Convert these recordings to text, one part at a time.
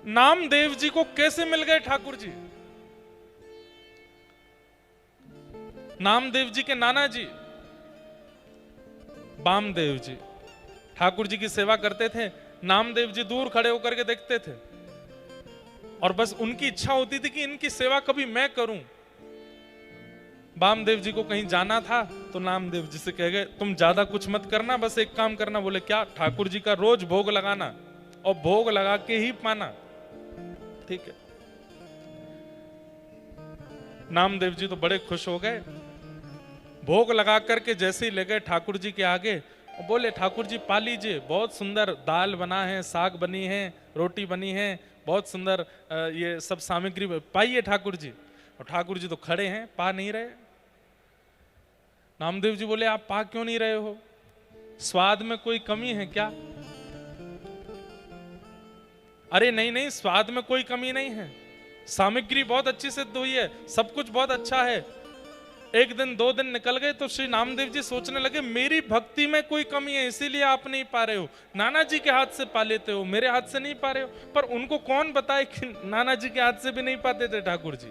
नामदेव जी को कैसे मिल गए ठाकुर जी? नामदेव जी के नाना जी वामदेव जी ठाकुर जी की सेवा करते थे। नामदेव जी दूर खड़े होकर के देखते थे और बस उनकी इच्छा होती थी कि इनकी सेवा कभी मैं करूं। वामदेव जी को कहीं जाना था तो नामदेव जी से कह गए, तुम ज्यादा कुछ मत करना, बस एक काम करना। बोले क्या? ठाकुर जी का रोज भोग लगाना और भोग लगा के ही पाना। ठीक है। नामदेव जी तो बड़े खुश हो गए। भोग लगा करके जैसे ही ले गए ठाकुर जी के आगे, बोले ठाकुर जी पा लीजिए, बहुत सुंदर दाल बना है, साग बनी है, रोटी बनी है, बहुत सुंदर ये सब सामग्री पाइए ठाकुर जी। और ठाकुर जी तो खड़े हैं, पा नहीं रहे। नामदेव जी बोले आप पा क्यों नहीं रहे हो? स्वाद में कोई कमी है क्या? अरे नहीं नहीं, स्वाद में कोई कमी नहीं है, सामग्री बहुत अच्छी सिद्ध हुई है, सब कुछ बहुत अच्छा है। एक दिन 2 दिन निकल गए तो श्री नामदेव जी सोचने लगे मेरी भक्ति में कोई कमी है, इसीलिए आप नहीं पा रहे हो। नाना जी के हाथ से पा लेते हो, मेरे हाथ से नहीं पा रहे हो। पर उनको कौन बताए कि नाना जी के हाथ से भी नहीं पाते थे ठाकुर जी।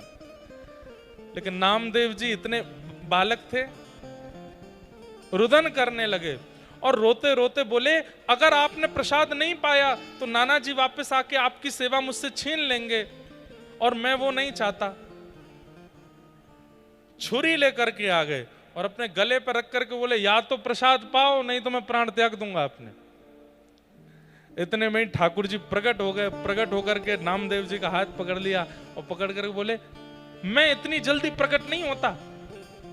लेकिन नामदेव जी इतने बालक थे, रुदन करने लगे और रोते रोते बोले अगर आपने प्रसाद नहीं पाया तो नाना जी वापस आके आपकी सेवा मुझसे छीन लेंगे और मैं वो नहीं चाहता। छुरी लेकर के आ गए और अपने गले पर रख करके बोले या तो प्रसाद पाओ नहीं तो मैं प्राण त्याग दूंगा आपने। इतने में ही ठाकुर जी प्रकट हो गए। प्रकट होकर के नामदेव जी का हाथ पकड़ लिया और पकड़ करके बोले मैं इतनी जल्दी प्रकट नहीं होता,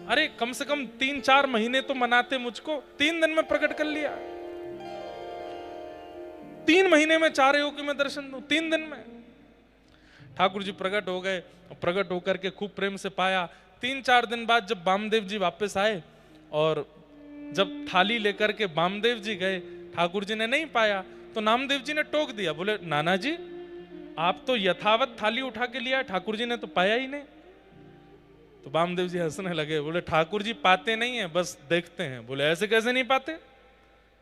अरे कम से कम 3-4 महीने तो मनाते मुझको, 3 दिन में प्रकट कर लिया। 3 महीने में चाह रहे हो कि मैं दर्शन दूं? 3 दिन में ठाकुर जी प्रकट हो गए। प्रकट होकर के खूब प्रेम से पाया। 3-4 दिन बाद जब वामदेव जी वापस आए और जब थाली लेकर के वामदेव जी गए, ठाकुर जी ने नहीं पाया तो नामदेव जी ने टोक दिया। बोले नाना जी आप तो यथावत थाली उठा के लिया, ठाकुर जी ने तो पाया ही नहीं। तो वामदेव जी हंसने लगे, बोले ठाकुर जी पाते नहीं है, बस देखते हैं। बोले ऐसे कैसे नहीं पाते,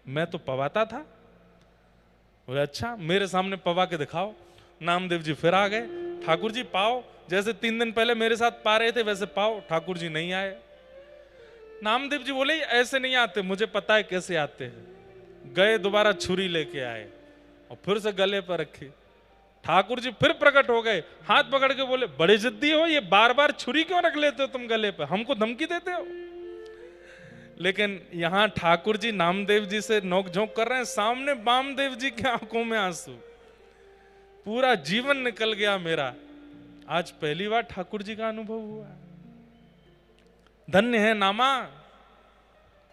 मैं तो पवाता था। बोले अच्छा मेरे सामने पवा के दिखाओ। नामदेव जी फिर आ गए, ठाकुर जी पाओ, जैसे 3 दिन पहले मेरे साथ पा रहे थे वैसे पाओ। ठाकुर जी नहीं आए। नामदेव जी बोले ऐसे नहीं आते, मुझे पता है कैसे आते हैं। गए दोबारा छुरी लेके आए और फिर से गले पर रखी। ठाकुर जी फिर प्रकट हो गए, हाथ पकड़ के बोले बड़े जिद्दी हो, ये बार बार छुरी क्यों रख लेते हो तुम गले पर, हमको धमकी देते हो? लेकिन यहां ठाकुर जी नामदेव जी से नोकझोंक कर रहे हैं, सामने वामदेव जी की आंखों में आंसू। पूरा जीवन निकल गया मेरा, आज पहली बार ठाकुर जी का अनुभव हुआ। धन्य है नामा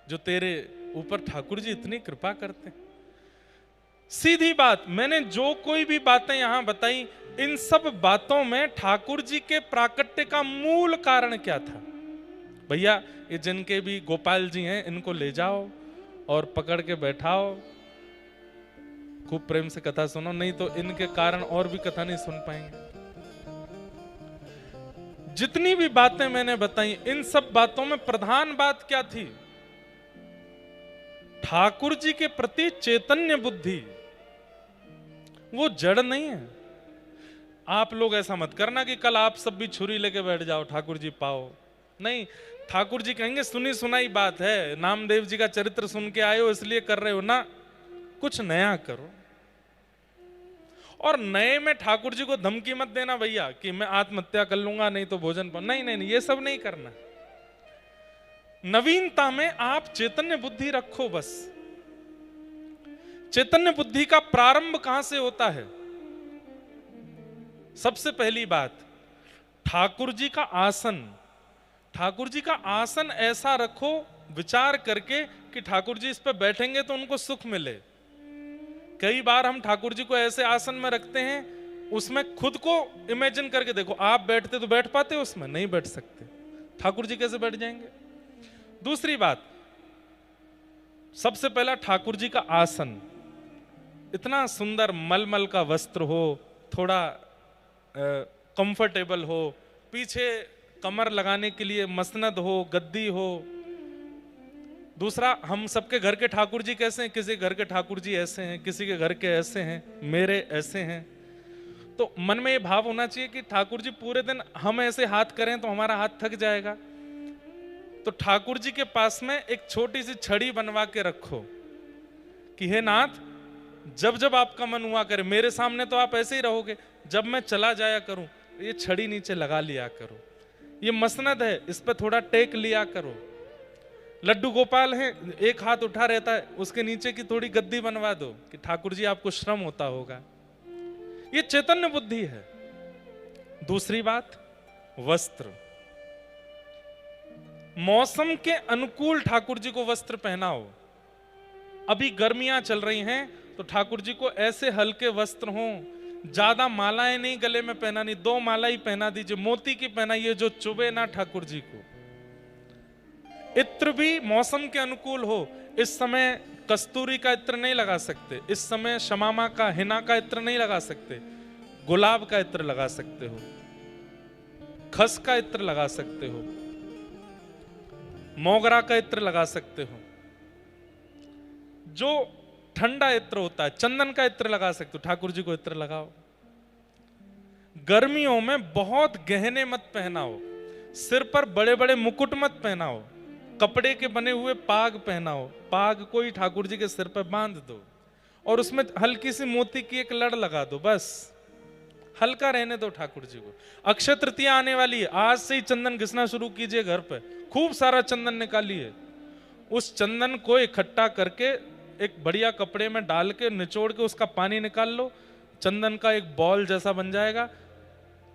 जो तेरे ऊपर ठाकुर जी इतनी कृपा करते हैं। सीधी बात, मैंने जो कोई भी बातें यहां बताई, इन सब बातों में ठाकुर जी के प्राकट्य का मूल कारण क्या था? भैया ये जिनके भी गोपाल जी हैं इनको ले जाओ और पकड़ के बैठाओ, खूब प्रेम से कथा सुनो, नहीं तो इनके कारण और भी कथा नहीं सुन पाएंगे। जितनी भी बातें मैंने बताई, इन सब बातों में प्रधान बात क्या थी? ठाकुर जी के प्रति चैतन्य बुद्धि, वो जड़ नहीं है। आप लोग ऐसा मत करना कि कल आप सब भी छुरी लेके बैठ जाओ ठाकुर जी पाओ, नहीं। ठाकुर जी कहेंगे सुनी सुनाई बात है, नामदेव जी का चरित्र सुन के आए हो इसलिए कर रहे हो ना, कुछ नया करो। और नए में ठाकुर जी को धमकी मत देना भैया कि मैं आत्महत्या कर लूंगा नहीं तो भोजन पर, नहीं नहीं, ये सब नहीं करना। नवीनता में आप चैतन्य बुद्धि रखो बस। चैतन्य बुद्धि का प्रारंभ कहां से होता है? सबसे पहली बात, ठाकुर जी का आसन। ठाकुर जी का आसन ऐसा रखो विचार करके कि ठाकुर जी इस पर बैठेंगे तो उनको सुख मिले। कई बार हम ठाकुर जी को ऐसे आसन में रखते हैं, उसमें खुद को इमेजिन करके देखो, आप बैठते तो बैठ पाते, उसमें नहीं बैठ सकते, ठाकुर जी कैसे बैठ जाएंगे? दूसरी बात, सबसे पहला ठाकुर जी का आसन इतना सुंदर मलमल का वस्त्र हो, थोड़ा कंफर्टेबल हो, पीछे कमर लगाने के लिए मसनद हो, गद्दी हो। दूसरा, हम सबके घर के ठाकुर जी कैसे हैं? किसी घर के ठाकुर जी ऐसे हैं, किसी के घर के ऐसे हैं, मेरे ऐसे हैं। तो मन में ये भाव होना चाहिए कि ठाकुर जी पूरे दिन हम ऐसे हाथ करें तो हमारा हाथ थक जाएगा, तो ठाकुर जी के पास में एक छोटी सी छड़ी बनवा के रखो कि हे नाथ, जब जब आपका मन हुआ करे, मेरे सामने तो आप ऐसे ही रहोगे, जब मैं चला जाया करूं ये छड़ी नीचे लगा लिया करो, ये मसनद है, इस पर थोड़ा टेक लिया करो। लड्डू गोपाल है, एक हाथ उठा रहता है, उसके नीचे की थोड़ी गद्दी बनवा दो कि ठाकुर जी आपको श्रम होता होगा। ये चैतन्य बुद्धि है। दूसरी बात, वस्त्र, मौसम के अनुकूल ठाकुर जी को वस्त्र पहनाओ। अभी गर्मियां चल रही हैं तो ठाकुर जी को ऐसे हल्के वस्त्र हों, ज्यादा मालाएं नहीं गले में पहनानी, 2 माला ही पहना दीजिए, मोती की पहनाइए जो चुभे ना ठाकुर जी को। इत्र भी मौसम के अनुकूल हो। इस समय कस्तूरी का इत्र नहीं लगा सकते, इस समय शमामा का, हिना का इत्र नहीं लगा सकते, गुलाब का इत्र लगा सकते हो, खस का इत्र लगा सकते हो, मोगरा का इत्र लगा सकते हो, जो ठंडा इत्र होता है चंदन का इत्र लगा सकते हो, ठाकुर जी को इत्र लगाओ। गर्मियों में बहुत गहने मत पहनाओ, सिर पर बड़े बड़े मुकुट मत पहनाओ, कपड़े के बने हुए पाग पहनाओ, पाग कोई ठाकुर जी के सिर पर बांध दो और उसमें हल्की सी मोती की एक लड़ लगा दो, बस हल्का रहने दो ठाकुर जी को। अक्षय तृतीया आने वाली है, आज से ही चंदन घिसना शुरू कीजिए, घर पे खूब सारा चंदन निकालिए, उस चंदन को इकट्ठा करके एक बढ़िया कपड़े में डाल के निचोड़ के उसका पानी निकाल लो, चंदन का एक बॉल जैसा बन जाएगा।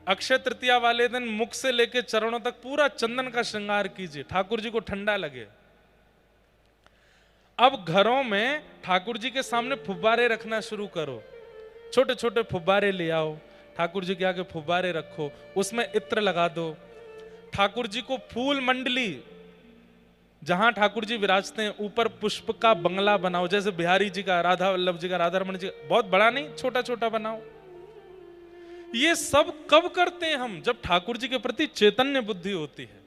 अक्षय तृतीया वाले दिन मुख से लेके चरणों तक पूरा चंदन का श्रृंगार कीजिए, ठाकुर जी को ठंडा लगे। अब घरों में ठाकुर जी के सामने फुब्बारे रखना शुरू करो, छोटे छोटे फुब्बारे ले आओ, ठाकुर जी के आगे फुब्बारे रखो, उसमें इत्र लगा दो। ठाकुर जी को फूल मंडली, जहां ठाकुर जी विराजते हैं ऊपर पुष्प का बंगला बनाओ, जैसे बिहारी जी का, राधा वल्लभ जी का, राधा रमण जी का, बहुत बड़ा नहीं, छोटा छोटा बनाओ। ये सब कब करते हैं हम? जब ठाकुर जी के प्रति चैतन्य बुद्धि होती है।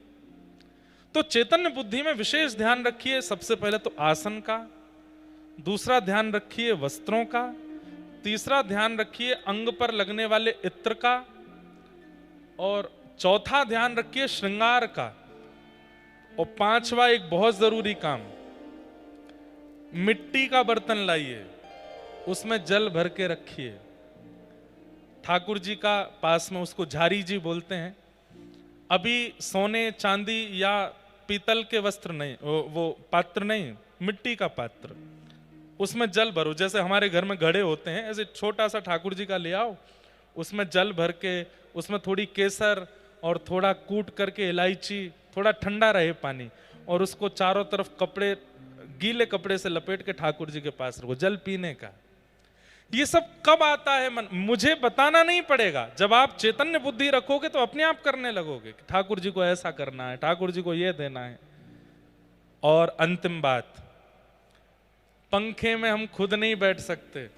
तो चैतन्य बुद्धि में विशेष ध्यान रखिए, सबसे पहले तो आसन का, दूसरा ध्यान रखिए वस्त्रों का, तीसरा ध्यान रखिए अंग पर लगने वाले इत्र का, और चौथा ध्यान रखिए श्रृंगार का, और पांचवा एक बहुत जरूरी काम, मिट्टी का बर्तन लाइए, उसमें जल भर के रखिए। ठाकुर जी का पास में, उसको झारी जी बोलते हैं। अभी सोने चांदी या पीतल के वस्त्र नहीं, वो पात्र नहीं, मिट्टी का पात्र, उसमें जल भरो। जैसे हमारे घर में घड़े होते हैं, ऐसे छोटा सा ठाकुर जी का ले आओ, उसमें जल भर के, उसमें थोड़ी केसर और थोड़ा कूट करके इलायची, थोड़ा ठंडा रहे पानी, और उसको चारों तरफ कपड़े, गीले कपड़े से लपेट के ठाकुर जी के पास रखो, जल पीने का। ये सब कब आता है मन? मुझे बताना नहीं पड़ेगा। जब आप चैतन्य बुद्धि रखोगे तो अपने आप करने लगोगे कि ठाकुर जी को ऐसा करना है, ठाकुर जी को ये देना है। और अंतिम बात, पंखे में हम खुद नहीं बैठ सकते।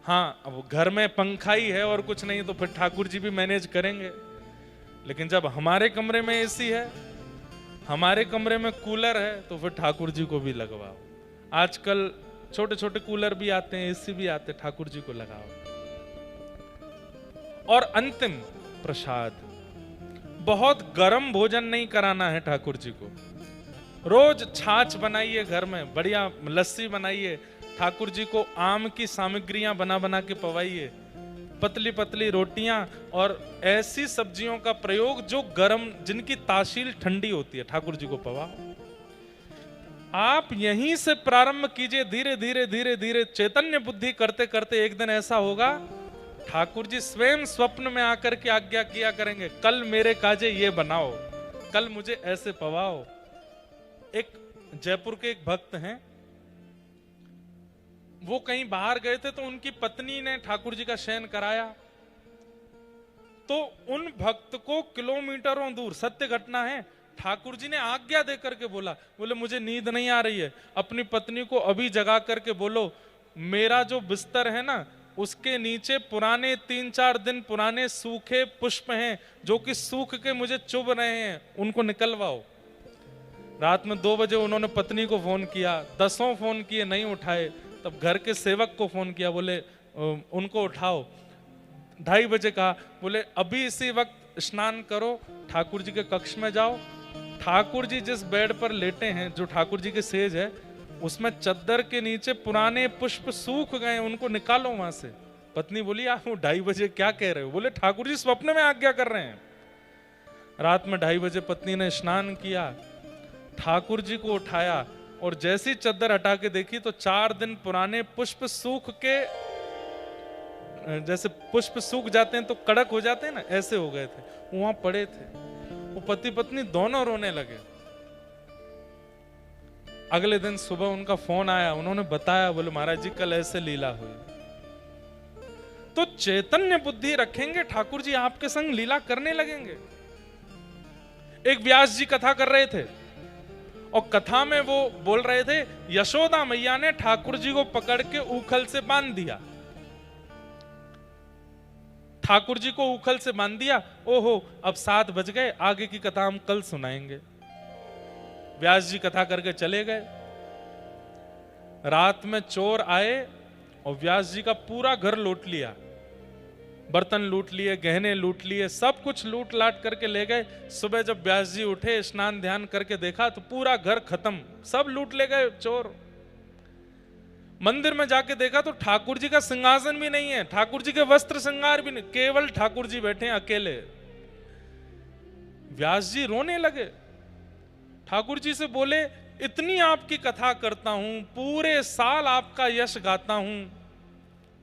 हाँ, अब घर में पंखा ही है और कुछ नहीं तो फिर ठाकुर जी भी मैनेज करेंगे, लेकिन जब हमारे कमरे में एसी है, हमारे कमरे में कूलर है, तो फिर ठाकुर जी को भी लगवाओ। आजकल छोटे छोटे कूलर भी आते हैं, एसी भी आते हैं, ठाकुर जी को लगाओ। और अंतिम प्रसाद, बहुत गर्म भोजन नहीं कराना है ठाकुर जी को। रोज छाछ बनाइए, घर में बढ़िया लस्सी बनाइए, ठाकुर जी को आम की सामग्रियां बना बना के पवाइए, पतली पतली रोटियां और ऐसी सब्जियों का प्रयोग जो गर्म, जिनकी तासील ठंडी होती है, ठाकुर जी को पवाओ। आप यहीं से प्रारंभ कीजिए, धीरे धीरे धीरे धीरे चैतन्य बुद्धि करते करते एक दिन ऐसा होगा, ठाकुर जी स्वयं स्वप्न में आकर के आज्ञा किया करेंगे, कल मेरे काजे ये बनाओ, कल मुझे ऐसे पवाओ। एक जयपुर के एक भक्त हैं, वो कहीं बाहर गए थे तो उनकी पत्नी ने ठाकुर जी का शयन कराया, तो उन भक्त को किलोमीटरों दूर, सत्य घटना है, ठाकुर जी ने आज्ञा देकर के बोला, बोले मुझे नींद नहीं आ रही है, अपनी पत्नी को अभी जगा करके बोलो, मेरा जो बिस्तर है ना, उसके नीचे पुराने 3-4 दिन पुराने सूखे पुष्प हैं जो कि सूख के मुझे चुभ रहे हैं, उनको निकलवाओ। रात में 2 बजे उन्होंने पत्नी को फोन किया, 10 फोन किए, नहीं उठाए, तब घर के सेवक को फोन किया, बोले उनको उठाओ। 2:30 बजे कहा, बोले अभी इसी वक्त स्नान करो, ठाकुर जी के कक्ष में जाओ। ठाकुर जी जिस बेड पर लेटे हैं, जो ठाकुर जी के सेज है, उसमें चद्दर के नीचे पुराने पुष्प सूख गए, उनको निकालो वहां से। पत्नी बोली, आप 2:30 बजे क्या कह रहे हो? बोले ठाकुर जी स्वप्न में आज्ञा कर रहे हैं। रात में 2:30 बजे पत्नी ने स्नान किया, ठाकुर जी को उठाया और जैसी चद्दर हटा के देखी तो 4 दिन पुराने पुष्प सूख के, जैसे पुष्प सूख जाते हैं तो कड़क हो जाते हैं ना, ऐसे हो गए थे, वहां पड़े थे। वो पति पत्नी दोनों रोने लगे। अगले दिन सुबह उनका फोन आया, उन्होंने बताया, बोले महाराज जी कल ऐसे लीला हुई। तो चैतन्य बुद्धि रखेंगे, ठाकुर जी आपके संग लीला करने लगेंगे। एक व्यास जी कथा कर रहे थे और कथा में वो बोल रहे थे, यशोदा मैया ने ठाकुर जी को पकड़ के ऊखल से बांध दिया। ठाकुर जी को ऊखल से बांध दिया। ओहो, अब 7 बज गए, आगे की कथा हम कल सुनाएंगे। व्यास जी कथा करके चले गए। रात में चोर आए और व्यास जी का पूरा घर लूट लिया, बर्तन लूट लिए, गहने लूट लिए, सब कुछ लूट लाट करके ले गए। सुबह जब व्यास जी उठे, स्नान ध्यान करके देखा तो पूरा घर खत्म, सब लूट ले गए चोर। मंदिर में जाके देखा तो ठाकुर जी का सिंहासन भी नहीं है, ठाकुर जी के वस्त्र श्रृंगार भी नहीं, केवल ठाकुर जी बैठे हैं अकेले। व्यास जी रोने लगे, ठाकुर जी से बोले, इतनी आपकी कथा करता हूं, पूरे साल आपका यश गाता हूं,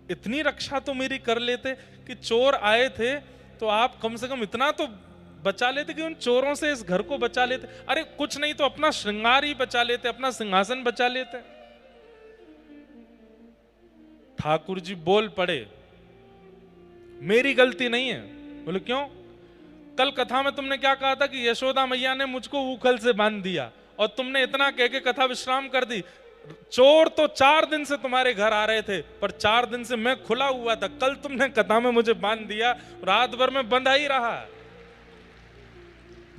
इतनी रक्षा तो मेरी कर लेते कि चोर आए थे तो आप कम से कम इतना तो बचा लेते कि उन चोरों से इस घर को बचा लेते। अरे कुछ नहीं तो अपना श्रृंगार ही बचा लेते, अपना सिंहासन बचा लेते। ठाकुर जी बोल पड़े, मेरी गलती नहीं है। बोले क्यों? कल कथा में तुमने क्या कहा था कि यशोदा मैया ने मुझको ऊखल से बांध दिया, और तुमने इतना कह के कथा विश्राम कर दी। चोर तो 4 दिन से तुम्हारे घर आ रहे थे, पर 4 दिन से मैं खुला हुआ था। कल तुमने कथा में मुझे बांध दिया, रात भर में बंधा ही रहा।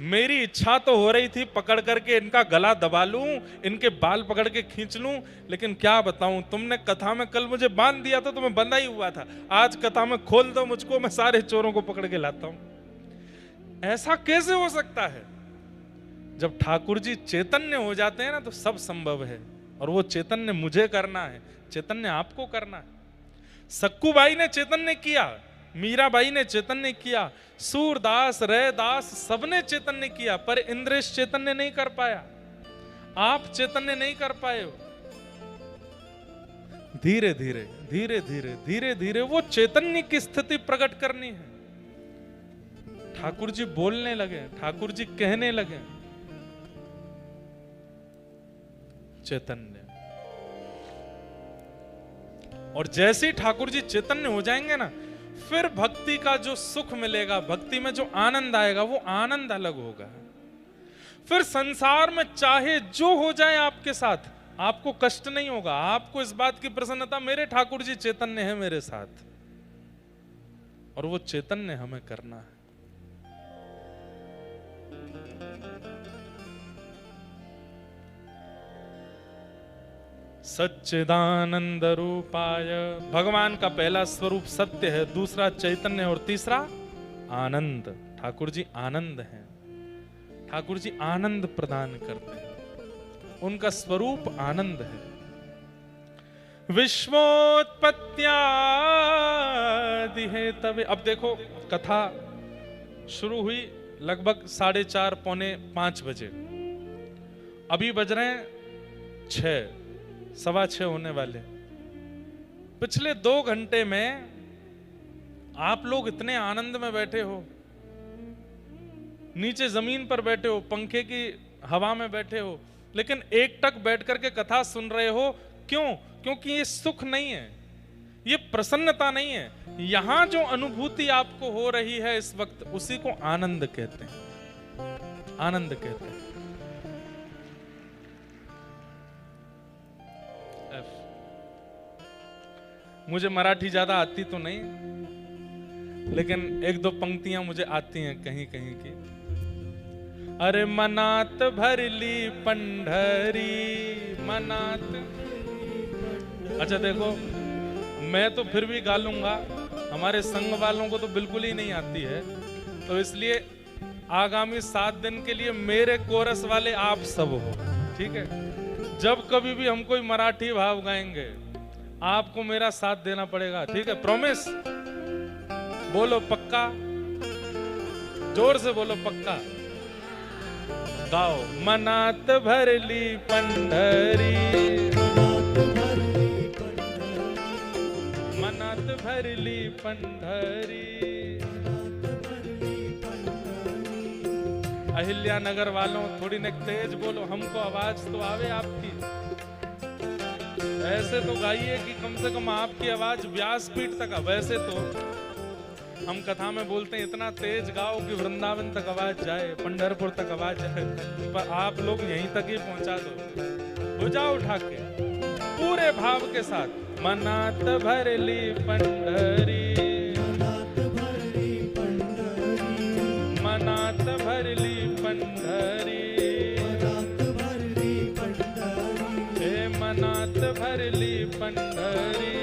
मेरी इच्छा तो हो रही थी पकड़ करके इनका गला दबा लूं, इनके बाल पकड़ के खींच लूं, लेकिन क्या बताऊं, तुमने कथा में कल मुझे बांध दिया था तो मैं बंधा ही हुआ था। आज कथा में खोल दो मुझको, मैं सारे चोरों को पकड़ के लाता हूं। ऐसा कैसे हो सकता है? जब ठाकुर जी चैतन्य हो जाते हैं ना तो सब संभव है, और वो चैतन्य मुझे करना है, चैतन्य आपको करना है। सक्कूबाई ने चैतन्य किया, मीराबाई ने चैतन्य किया, सूरदास, रैदास, सबने चैतन्य किया, पर इंद्रेश चैतन्य नहीं कर पाया। आप चैतन्य नहीं कर पाए हो। धीरे धीरे धीरे धीरे धीरे धीरे वो चैतन्य की स्थिति प्रकट करनी है। ठाकुर जी बोलने लगे, ठाकुर जी कहने लगे, चैतन्य। और जैसे ही ठाकुर जी चैतन्य हो जाएंगे ना, फिर भक्ति का जो सुख मिलेगा, भक्ति में जो आनंद आएगा, वो आनंद अलग होगा। फिर संसार में चाहे जो हो जाए आपके साथ, आपको कष्ट नहीं होगा। आपको इस बात की प्रसन्नता, मेरे ठाकुर जी चैतन्य है मेरे साथ, और वो चैतन्य हमें करना है। सच्चिदानंद रूपाय, भगवान का पहला स्वरूप सत्य है, दूसरा चैतन्य और तीसरा आनंद। ठाकुर जी आनंद हैं, ठाकुर जी आनंद प्रदान करते हैं, उनका स्वरूप आनंद है। विश्वोत्पत्त्यादि है तवे। अब देखो कथा शुरू हुई लगभग 4:30 पौने 5 बजे, अभी बज रहे हैं 6, 6:15 होने वाले। पिछले 2 घंटे में आप लोग इतने आनंद में बैठे हो, नीचे जमीन पर बैठे हो, पंखे की हवा में बैठे हो, लेकिन एकटक बैठ करके कथा सुन रहे हो। क्यों? क्योंकि ये सुख नहीं है, ये प्रसन्नता नहीं है। यहां जो अनुभूति आपको हो रही है इस वक्त, उसी को आनंद कहते हैं, आनंद कहते हैं। मुझे मराठी ज्यादा आती तो नहीं, लेकिन 1-2 पंक्तियां मुझे आती हैं कहीं कहीं की। अरे मनात भरली पंढरी, मनात। अच्छा देखो, मैं तो फिर भी गा लूंगा, हमारे संघ वालों को तो बिल्कुल ही नहीं आती है। तो इसलिए आगामी 7 दिन के लिए मेरे कोरस वाले आप सब हो, ठीक है। जब कभी भी हम कोई मराठी भाव गाएंगे आपको मेरा साथ देना पड़ेगा, ठीक है, प्रॉमिस। बोलो पक्का, जोर से बोलो पक्का। गाओ। मनात भरली पंढरी, मनात भरली पंढरी। अहिल्या नगर वालों थोड़ी न तेज बोलो, हमको आवाज तो आवे आपकी। ऐसे तो गाइए कि कम से कम आपकी आवाज व्यासपीठ तक। वैसे तो हम कथा में बोलते हैं इतना तेज गाओ कि वृंदावन तक आवाज जाए, पंढरपुर तक आवाज जाए, पर आप लोग यहीं तक ही पहुंचा दो। हो जाओ उठा के पूरे भाव के साथ। मनात भरली पंढरी, मनात भरली पंढरी, हे मनात भरली पंढरी।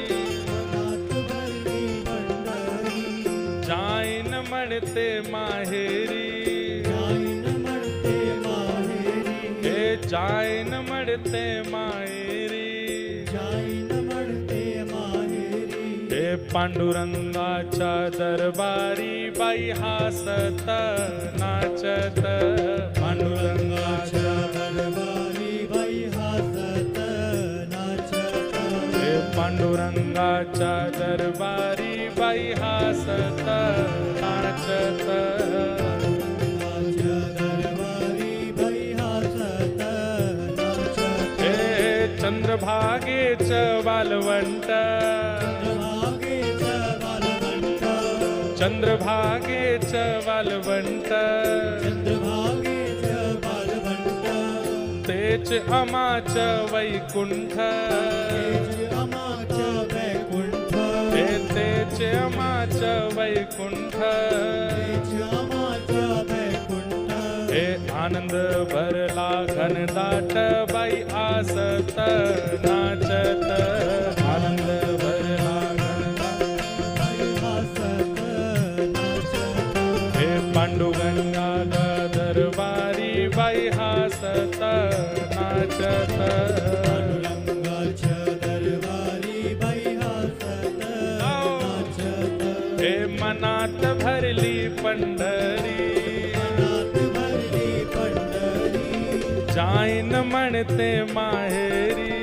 जाइन मणते माहेरी, हे जाइन मणते माहेरी, हे पांडुरंगाच्या दरबारी बाई हासत नाचत। पांडुरंगाच्या दरबारी बाई हासत नाचत, हे पांडुरंगाच्या दरबारी बाई हासत नाचत। हे चंद्रभागेच वालवंट, चंद्रभागेच वालवंट, तेच अमाच वैकुंठ, तेच अमाच वैकुंठ। हे आनंद भरला घनदाट बाई आसत नाचत। आनंद भरला घनदाट बाई आसत नाचत, हे पांडुगंगा दरबारी बाई हासत नाचत। पांडुरंगाच्या दरबारी बाई हासत नाचत, हे मनात भरली पंढरी, जाइन मणते माहेरी,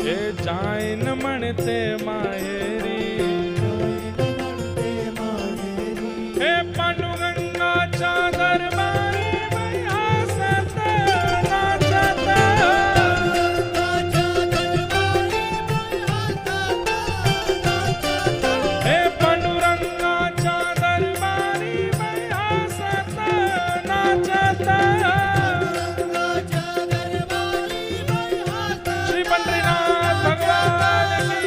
हे जाइन मणते माहेरी। हे पांडुरंगाच्या दरबारी बाई हासत नाचत, हे पांडुरंगाच्या दरबारी बाई हासत नाचत। श्री पंढरीनाथ भगवान की।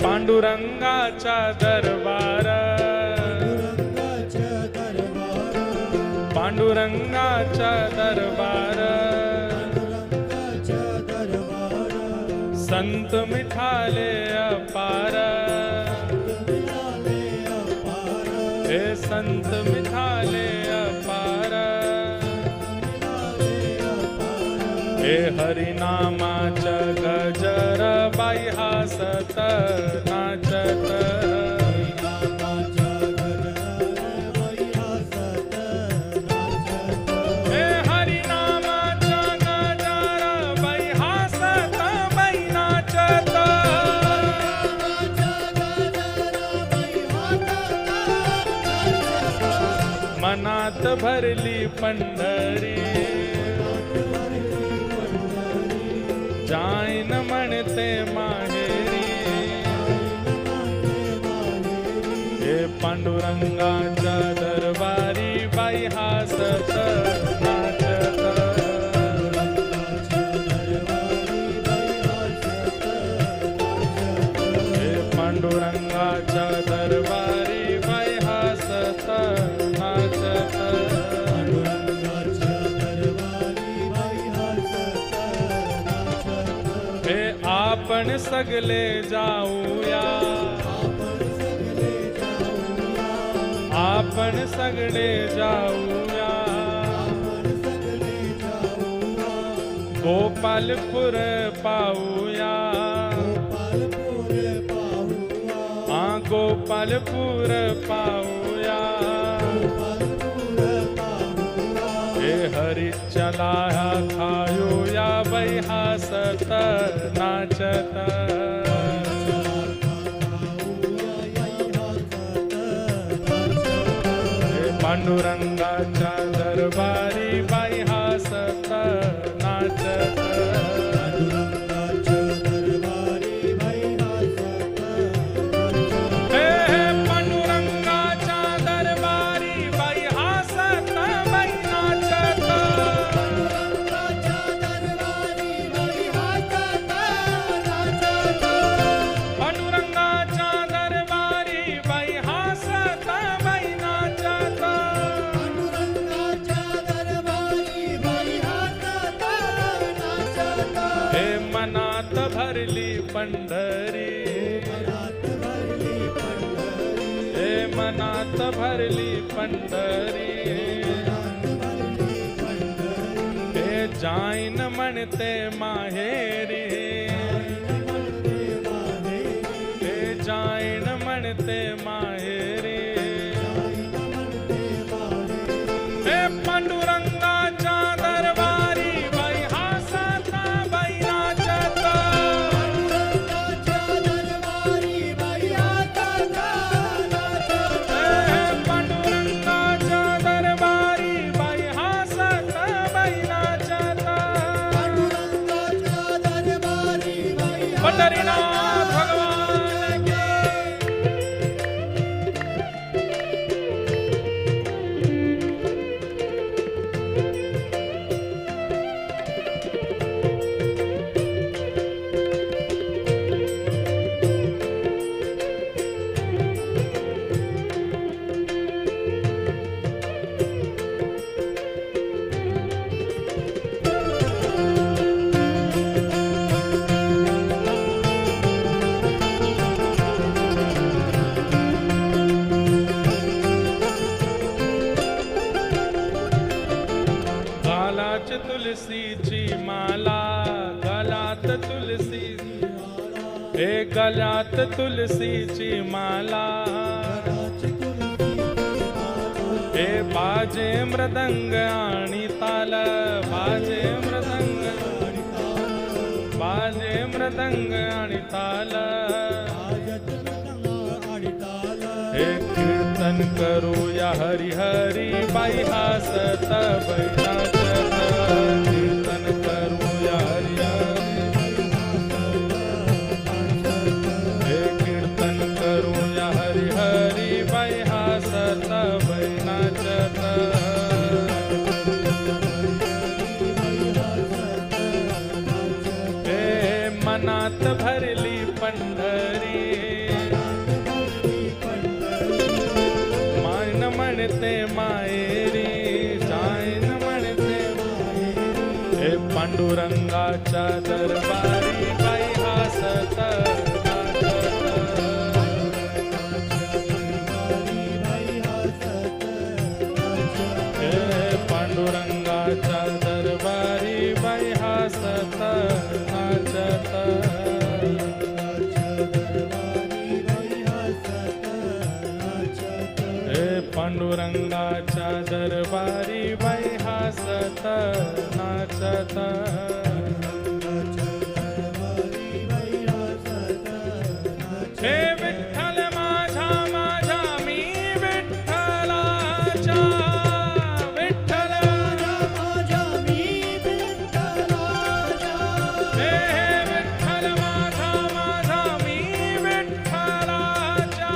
पांडुरंगाचा दरबार, पांडुरंगाचा दरबार, संत मिठाले अपार, हे संत मिठाले अपार। हे हरिनामाचा गजर बाई हासत नाचत, हे हरिनामाचा गजर बाई हासत बाई नाचत। मनात भरली पंढरी, पांडुरंगाच्या दरबारी बाई हासत नाचत. पांडुरंगाच्या दरबारी बाई हासत नाचत. हे आपण सगळे जाऊया, आपण सगळे जाऊया गोपालपूर पाहूया, गोपालपूर पाहूया. हे हरीच्या लाह्या खाऊया बाई हासत नाचत. पांडुरंगाच्या दरबारी बाई हासत नाचत. मनात भरली पंढरी, हे मनात भरली पंढरी. हे जाईन म्हणते माहेरी, हे जाईन म्हणते माहेरी. हे पांडुरंगाच्या दरबारी बाई हासत बाई नाचत. पांडुरंगाच्या दरबारी बाई हासत बाई नाचत. पंढरीनाथ भगवान की. तुलसीची माला गळ्यात तुलसी, हे गळ्यात तुलसीची माला. हे बाजे मृदंग आणि ताल, बाजे मृदंग, बाजे मृदंग आणि ताल. हे कीर्तन करूया हरी हरी बाई हासत बाई नाचत. कीर्तन करूया हरी हरी, हे कीर्तन करूया हरी हरी बाई हासत बाई नाचत. हे मनात भरली पंढरी, म्हणते माहेरी जाईन म्हणते. हे पांडुरंगाच्या दरबारी बाई हासत नाचत. हे पांडुरंगाच्या दरबारी बाई हासत नाचत. पांडुरंगाच्या दरबारी बाई हासत नाचत. हे विठ्ठल माझा माझा मी विठ्ठलाच्या, विठ्ठल माझा मी विठ्ठलाच्या. हे विठ्ठल माझा माझा मी विठ्ठलाच्या.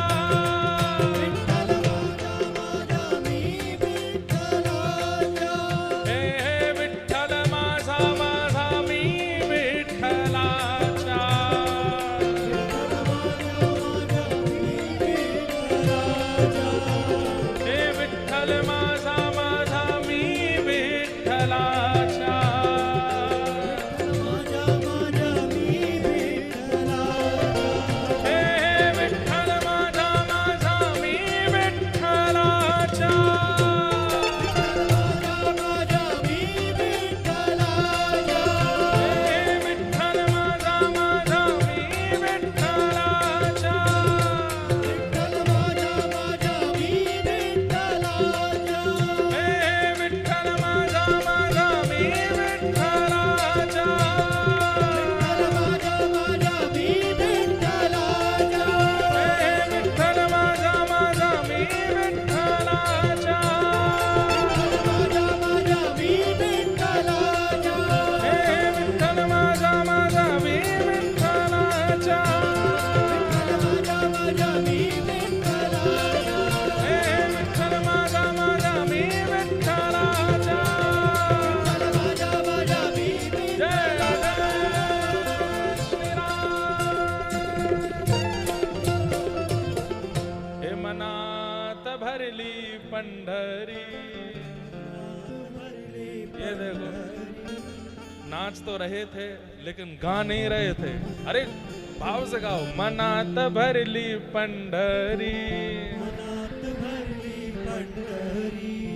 नाच तो रहे थे लेकिन गा नहीं रहे थे। अरे भाव से गाओ। मनात भरली पंडरी,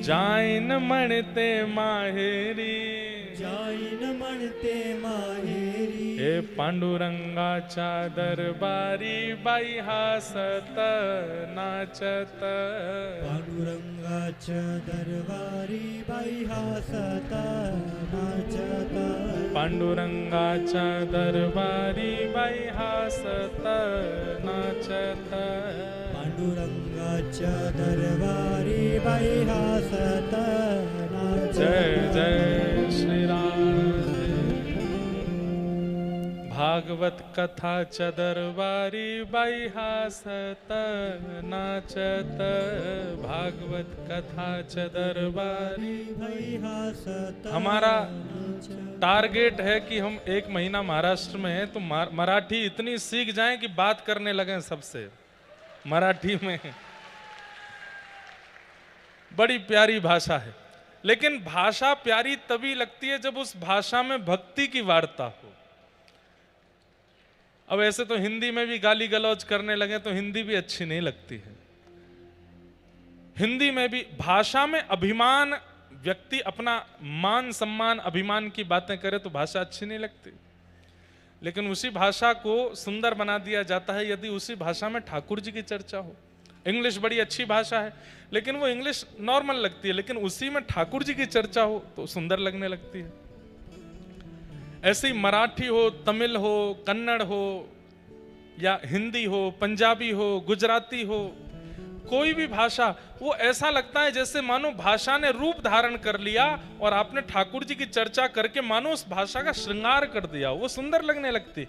जाइन म्हणते माहेरी, हे पांडुरंगाच्या दरबारी बाई हासत नाचत, पांडुरंगाच्या दरबारी बाई हासत नाचत, पांडुरंगाच्या दरबारी बाई हासत नाचत, पांडुरंगाच्या दरबारी बाई हासत नाचत। जय जय श्री राम। भागवत कथाच्या दरबारी बाई हासत नाचत, भागवत कथाच्या दरबारी बाई हासत। हमारा टारगेट है कि हम 1 महीना महाराष्ट्र में हैं तो मराठी इतनी सीख जाएं कि बात करने लगें सबसे मराठी में। बड़ी प्यारी भाषा है, लेकिन भाषा प्यारी तभी लगती है जब उस भाषा में भक्ति की वार्ता हो। अब ऐसे तो हिंदी में भी गाली गलौज करने लगे तो हिंदी भी अच्छी नहीं लगती है। हिंदी में भी भाषा में अभिमान, व्यक्ति अपना मान सम्मान अभिमान की बातें करे तो भाषा अच्छी नहीं लगती। लेकिन उसी भाषा को सुंदर बना दिया जाता है यदि उसी भाषा में ठाकुर जी की चर्चा हो। इंग्लिश बड़ी अच्छी भाषा है लेकिन वो इंग्लिश नॉर्मल लगती है, लेकिन उसी में ठाकुर जी की चर्चा हो तो सुंदर लगने लगती है। ऐसे ही मराठी हो, तमिल हो, कन्नड़ हो या हिंदी हो, पंजाबी हो, गुजराती हो, कोई भी भाषा, वो ऐसा लगता है जैसे मानो भाषा ने रूप धारण कर लिया और आपने ठाकुर जी की चर्चा करके मानो उस भाषा का श्रृंगार कर दिया, वो सुंदर लगने लगती।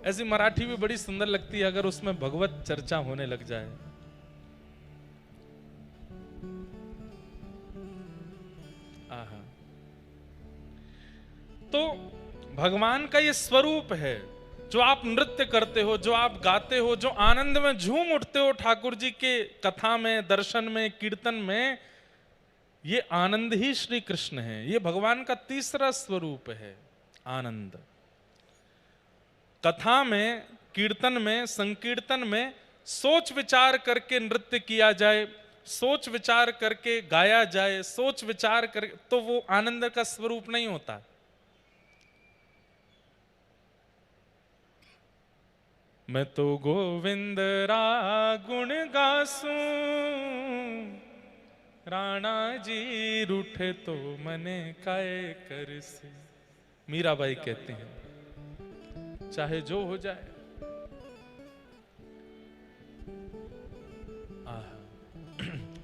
ऐसी मराठी भी बड़ी सुंदर लगती है अगर उसमें भगवत चर्चा होने लग जाए। आहा। तो भगवान का ये स्वरूप है, जो आप नृत्य करते हो, जो आप गाते हो, जो आनंद में झूम उठते हो ठाकुर जी के कथा में, दर्शन में, कीर्तन में, ये आनंद ही श्री कृष्ण है। ये भगवान का तीसरा स्वरूप है, आनंद। कथा में, कीर्तन में, संकीर्तन में सोच विचार करके नृत्य किया जाए, सोच विचार करके गाया जाए, सोच विचार करके, तो वो आनंद का स्वरूप नहीं होता। मैं तो गोविंद रा गुण गासूं, राणा जी रूठे तो मने काय करसे। मीराबाई कहती हैं चाहे जो हो जाए।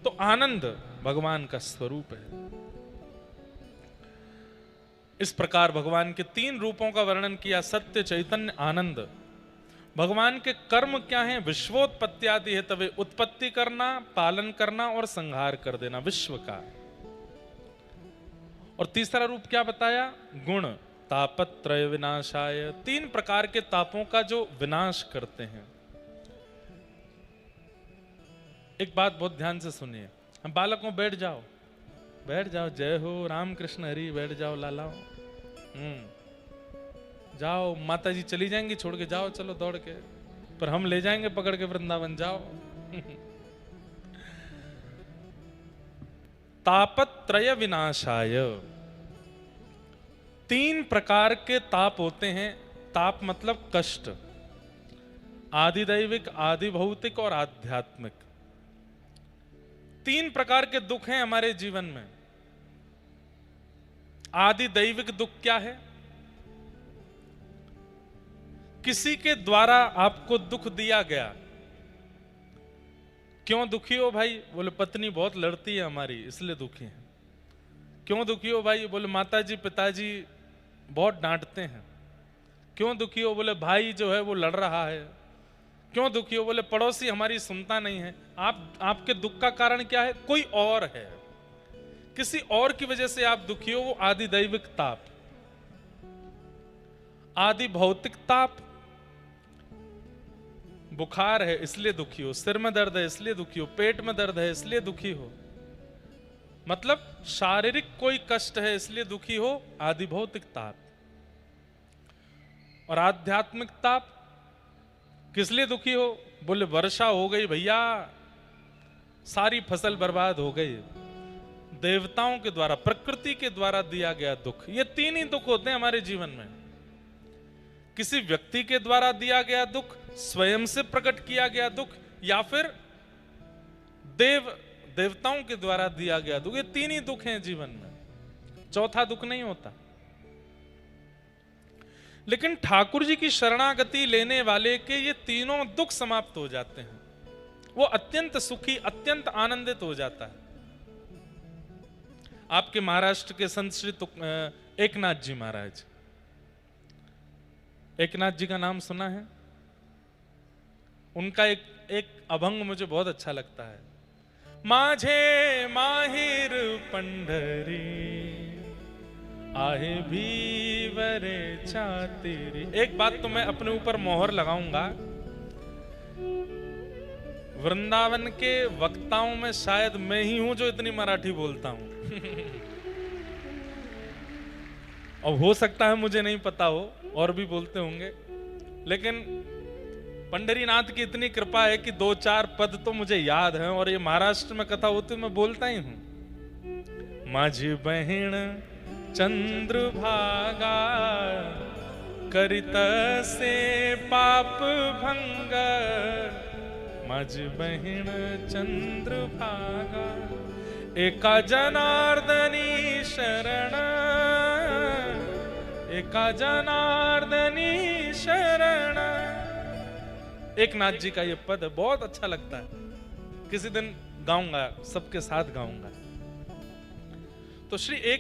तो आनंद भगवान का स्वरूप है। इस प्रकार भगवान के 3 रूपों का वर्णन किया, सत्य, चैतन्य, आनंद। भगवान के कर्म क्या हैं? विश्वोत्पत्त्यादि है, तवे उत्पत्ति करना, पालन करना और संहार कर देना विश्व का। और तीसरा रूप क्या बताया? गुण, तापत्रय विनाशाय, 3 प्रकार के तापों का जो विनाश करते हैं। एक बात बहुत ध्यान से सुनिए। हम बालकों बैठ जाओ, बैठ जाओ, जय हो राम कृष्ण हरि, बैठ जाओ लालाओ। जाओ, माता जी चली जाएंगी छोड़ के, जाओ चलो दौड़ के, पर हम ले जाएंगे पकड़ के वृंदावन, जाओ। तापत्रय विनाशाय, 3 प्रकार के ताप होते हैं। ताप मतलब कष्ट, आदि दैविक, आदि भौतिक और आध्यात्मिक। 3 प्रकार के दुख हैं हमारे जीवन में। आदि दैविक दुख क्या है? किसी के द्वारा आपको दुख दिया गया। क्यों दुखी हो भाई? बोले पत्नी बहुत लड़ती है हमारी, इसलिए दुखी है। क्यों दुखी हो भाई? बोले माताजी पिताजी बहुत डांटते हैं। क्यों दुखी हो? बोले भाई जो है वो लड़ रहा है। क्यों दुखी हो? बोले पड़ोसी हमारी सुनता नहीं है। आपके दुख का कारण क्या है? कोई और है, किसी और की वजह से आप दुखी हो, वो आदि दैविक ताप। आदि भौतिक ताप, बुखार है इसलिए दुखी हो, सिर में दर्द है इसलिए दुखी हो, पेट में दर्द है इसलिए दुखी हो, मतलब शारीरिक कोई कष्ट है इसलिए दुखी हो, आदि भौतिक ताप। और आध्यात्मिक ताप किस लिए दुखी हो? बोले वर्षा हो गई भैया, सारी फसल बर्बाद हो गई। देवताओं के द्वारा, प्रकृति के द्वारा दिया गया दुख। ये तीन ही दुख होते हैं हमारे जीवन में। किसी व्यक्ति के द्वारा दिया गया दुख, स्वयं से प्रकट किया गया दुख, या फिर देवताओं के द्वारा दिया गया दुख। ये तीन ही दुख हैं जीवन में, चौथा दुख नहीं होता। लेकिन ठाकुर जी की शरणागति लेने वाले के ये तीनों दुख समाप्त हो जाते हैं। वो अत्यंत सुखी, अत्यंत आनंदित हो जाता है। आपके महाराष्ट्र के संत श्री एकनाथ जी महाराज, एकनाथ जी का नाम सुना है? उनका एक अभंग मुझे बहुत अच्छा लगता है। माझे माहिर पंढरी आहे भीवरे चातिरी। एक बात तो मैं अपने ऊपर मोहर लगाऊंगा, वृंदावन के वक्ताओं में शायद मैं ही हूं जो इतनी मराठी बोलता हूं। अब हो सकता है मुझे नहीं पता हो, और भी बोलते होंगे, लेकिन पंढरीनाथ की इतनी कृपा है कि 2-4 पद तो मुझे याद हैं, और ये महाराष्ट्र में कथा होती मैं बोलता ही हूं। माझी बहिण चंद्रभागा करित से पाप भंग, माझी बहिण चंद्रभागा एका जनार्दनी शरण, एका जनार्दनी शरण। एक नाथ जी का ये पद बहुत अच्छा लगता है, किसी दिन गाऊंगा, सबके साथ गाऊंगा। तो श्री एक